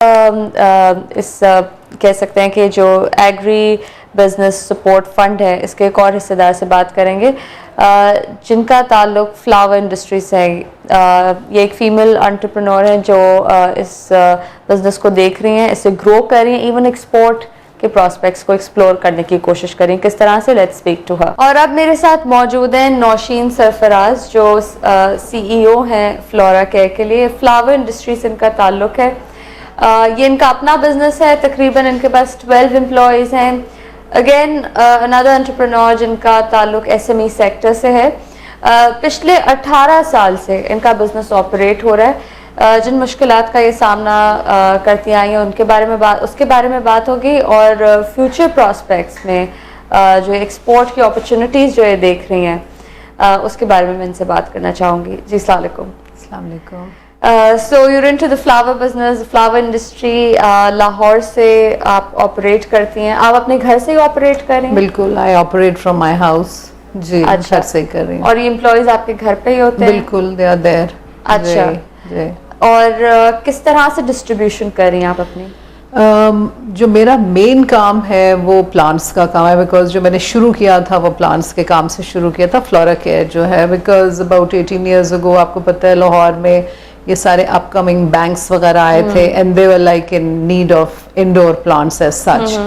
कह सकते हैं कि जो एग्री बिजनेस सपोर्ट फंड है, इसके एक और हिस्सेदार से बात करेंगे जिनका ताल्लुक फ्लावर इंडस्ट्री से है। ये एक फीमेल एंटरप्रेन्योर है जो इस बिजनेस को देख रही हैं, इसे ग्रो कर रही हैं, इवन एक्सपोर्ट के प्रोस्पेक्ट्स को एक्सप्लोर करने की कोशिश करें किस तरह से। Let's speak to her. और अब मेरे साथ मौजूद हैं नौशीन सरफराज जो CEO हैं फ्लोरा केयर के लिए। फ्लावर इंडस्ट्री से इनका ताल्लुक है। ये इनका अपना बिजनेस है, तकरीबन इनके पास 12 एम्प्लॉयज़ हैं। अगेन अनदर एंटरप्रेन्योर जिनका ताल्लुक SME सेक्टर से है। पिछले 18 साल से इनका बिजनेस ऑपरेट हो रहा है। जिन मुश्किलात का ये सामना करती आई हैं उसके बारे में बात होगी, और फ्यूचर प्रॉस्पेक्ट्स में जो एक्सपोर्ट की अपॉर्चुनिटीज़ जो ये देख रही हैं उसके बारे में मैं इनसे बात करना चाहूँगी। जी अस्सलाम वालेकुम। अस्सलाम वालेकुम। So you're into the flower business, flower industry, Lahore से आप ऑपरेट करती हैं। आप अपने घर से ही ऑपरेट कर रही हैं? बिल्कुल, I operate from my house. जी, अच्छा, घर से कर रही हूँ। और ये एम्प्लॉयज आपके घर पे ही होते हैं? बिल्कुल, दे आर देयर। अच्छा जी। और किस तरह से डिस्ट्रीब्यूशन कर रही हैं आप अपनी? जो मेरा मेन काम है वो प्लांट्स का काम है, बिकॉज जो मैंने शुरू किया था वो प्लांट्स के काम से शुरू किया था, फ्लोरा केयर जो है। बिकॉज अबाउट 18 ईयर्स अगो, आपको पता है लाहौर में ये सारे अपकमिंग बैंक्स वगैरह आए थे, and they were like in need of indoor plants as such.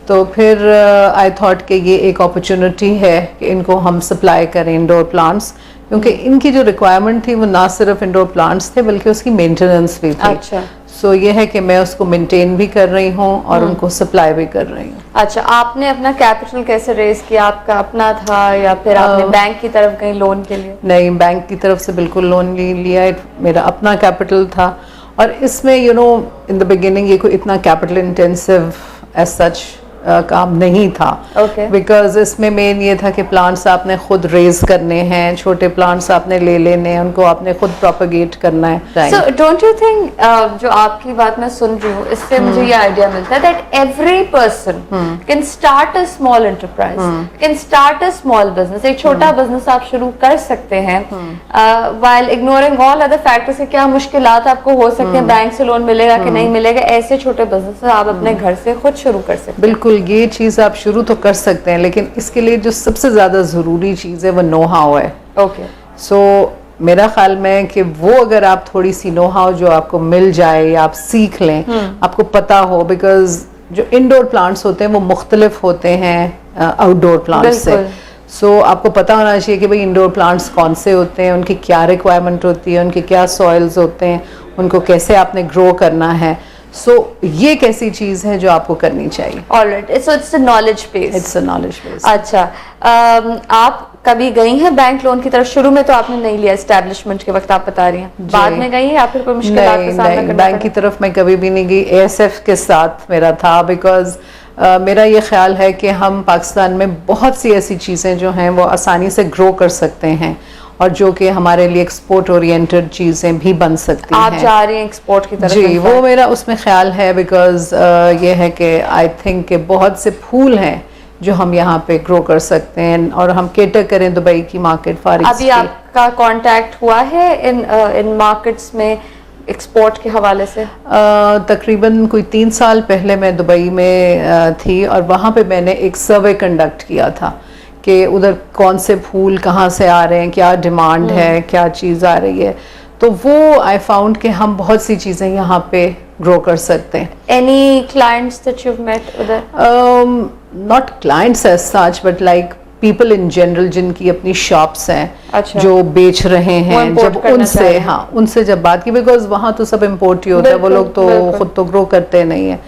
तो फिर आई थॉट कि ये एक अपॉर्चुनिटी है कि इनको हम सप्लाई करें इंडोर प्लांट्स, क्योंकि इनकी जो रिक्वायरमेंट थी वो ना सिर्फ इंडोर प्लांट्स थे बल्कि उसकी मेंटेनेंस भी थी। अच्छा। सो ये है कि मैं उसको मेंटेन भी कर रही हूँ और उनको सप्लाई भी कर रही हूँ। अच्छा, आपने अपना कैपिटल कैसे रेज किया? आपका अपना था या फिर आपने बैंक की तरफ गई लोन के लिए? नहीं, बैंक की तरफ से बिल्कुल लोन नहीं लिया, मेरा अपना कैपिटल था। और इसमें इन द बिगिनिंग ये कोई इतना कैपिटल इंटेंसिव एज सच काम नहीं था। बिकॉज इसमें मेन ये था कि प्लांट्स आपने खुद रेज करने हैं, छोटे प्लांट्स आपने ले लेने हैं, उनको आपने खुद प्रोपेगेट करना है। सो डोंट यू थिंक, जो आपकी बात मैं सुन रही हूँ इससे मुझे ये आइडिया मिलता है that every person can start a small enterprise, can start a small business. एक छोटा बिजनेस आप शुरू कर सकते हैं while ignoring all other factors के क्या मुश्किलात आपको हो सकते हैं, बैंक से लोन मिलेगा कि नहीं मिलेगा। ऐसे छोटे बिजनेस आप अपने घर से खुद शुरू कर सकते हैं। बिल्कुल, ये चीज़ आप शुरू तो कर सकते हैं, लेकिन इसके लिए जो सबसे ज़्यादा ज़रूरी चीज़ है वो नो हाउ है। ओके। सो मेरा ख्याल में कि वो अगर आप थोड़ी सी नो हाउ जो आपको मिल जाए या आप सीख लें, आपको पता हो, बिकॉज जो इंडोर प्लांट्स होते हैं वो मुख्तलिफ होते हैं आउटडोर प्लांट्स से। सो आपको पता होना चाहिए कि भाई इंडोर प्लांट्स कौन से होते हैं, उनकी क्या रिक्वायरमेंट होती है, उनके क्या सॉइल्स होते हैं, उनको कैसे आपने ग्रो करना है। सो ये कैसी चीज है जो आपको करनी चाहिए। Alright, so it's a knowledge base. It's a knowledge base. अच्छा, आप कभी गई हैं बैंक लोन की तरफ? शुरू में तो आपने नहीं लिया, एस्टैब्लिशमेंट के वक्त आप बता रही हैं, बाद में गई या फिर कोई मुश्किलात का सामना करना? बैंक की तरफ मैं कभी भी नहीं गई। ASF के साथ मेरा था, बिकॉज मेरा ये ख्याल है कि हम पाकिस्तान में बहुत सी ऐसी चीज़ें जो हैं वो आसानी से ग्रो कर सकते हैं और जो कि हमारे लिए एक्सपोर्ट ओरिएंटेड चीज़ें भी बन सकती हैं। आप जा रही हैं एक्सपोर्ट की तरफ? जी, वो मेरा उसमें ख्याल है, बिकॉज ये है कि आई थिंक कि बहुत से फूल हैं जो हम यहाँ पे ग्रो कर सकते हैं और हम केटर करें दुबई की मार्केट, फार ईस्ट की। अभी आपका कांटेक्ट हुआ है इन मार्केट्स में एक्सपोर्ट के हवाले से? तकरीबन कोई 3 साल पहले मैं दुबई में थी और वहाँ पे मैंने एक सर्वे कंडक्ट किया था कि उधर कौन से फूल कहाँ से आ रहे हैं, क्या डिमांड है, क्या चीज़ आ रही है। तो वो आई फाउंड कि हम बहुत सी चीज़ें यहाँ पे ग्रो कर सकते हैं। Any clients that you met उधर? Not clients as such, but like people in general जिनकी अपनी शॉप्स हैं। अच्छा। जो बेच रहे हैं, जब उनसे जब बात की, बिकॉज वहाँ तो सब इम्पोर्ट ही होता है, वो लोग तो खुद तो ग्रो करते नहीं है,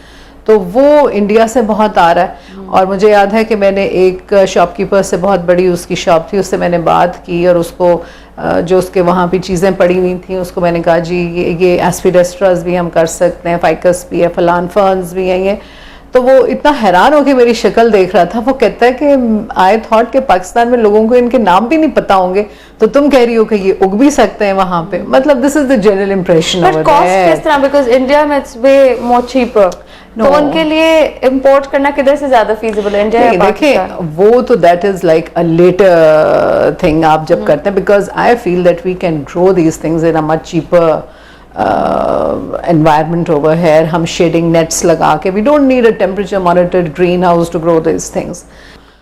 तो वो इंडिया से बहुत आ रहा है। और मुझे याद है कि मैंने एक शॉपकीपर से, बहुत बड़ी उसकी शॉप थी, उससे मैंने बात की और उसको जो उसके वहाँ भी चीज़ें पड़ी हुई थी उसको मैंने कहा जी ये एस्पिडेस्ट्रास भी हम कर सकते हैं, फाइकस भी है, फलान फर्न्स भी हैं ये। तो वो इतना हैरान होकर मेरी शक्ल देख रहा था। वो कहता है कि आई थॉट कि पाकिस्तान में लोगों को इनके नाम भी नहीं पता होंगे, तो तुम कह रही हो कि ये उग भी सकते हैं वहाँ पे। मतलब this is the general impression. But cost किस तरह? बिकॉज इंडिया में इट्स वे मोर चीपर, तो उनके लिए इंपोर्ट करना किधर से ज्यादा फीजिबल है, इंडिया या पाकिस्तान? देखिए, वो तो that is like a later thing आप जब करते हैं, because I feel that we can grow these things in a much cheaper environment over here. हम shading nets लगा के, we don't need a temperature monitored greenhouse to grow these things.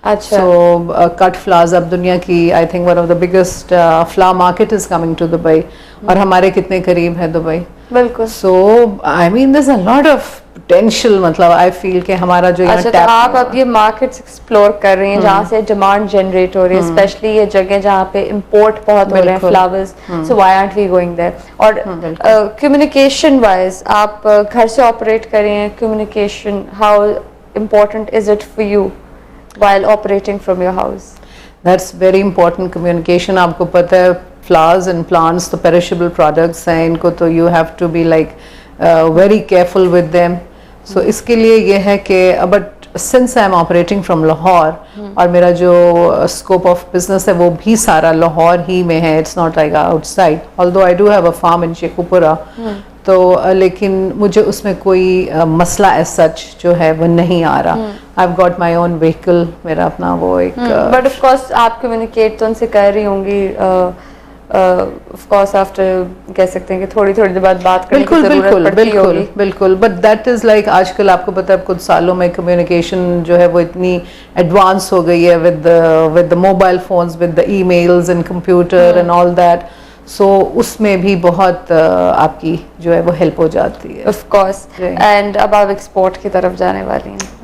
अच्छा. So cut flowers अब दुनिया की I think one of the biggest flower market is coming to Dubai. और हमारे कितने करीब है दुबई. बिल्कुल. So I mean there's a lot of potential, मतलब I feel कि हमारा जो यहाँ अच्छा, तो आप अब ये मार्केट्स एक्सप्लोर कर रही हैं जहाँ से डिमांड जनरेट हो रही है, स्पेशली ये जगह जहाँ पे इंपोर्ट बहुत हो रहे हैं flowers, so why aren't we going there. और कम्युनिकेशन वाइज आप घर से ऑपरेट कर रही हैं, communication how important is it for you while operating from your house? That's very important, communication. आपको पता है flowers and plants तो perishable products हैं, इनको तो you have to be like very careful with them. So इसके लिए ये है कि but since I am operating from Lahore और मेरा जो scope of business है वो भी सारा लाहौर ही में है, it's not like outside. Although I do have a farm in Sheikhupura, तो लेकिन मुझे उसमें कोई मसला as such जो है वो नहीं आ रहा. I've got my own vehicle, मेरा अपना वो एक. But of course आप communicate तो उनसे कर रही होंगी. Of course after कह सकते हैं कि थोड़ी थोड़ी देर बाद बात करने की ज़रूरत पड़ती होगी. बिल्कुल. But that is like आजकल आपको पता है कुछ सालों में communication जो है वो इतनी advance हो गई है with the mobile phones, with the emails and computer and all that. So उसमें भी बहुत आपकी जो है वो हेल्प हो जाती है. Of course. And अब आप एक्सपोर्ट की तरफ जाने वाली हैं.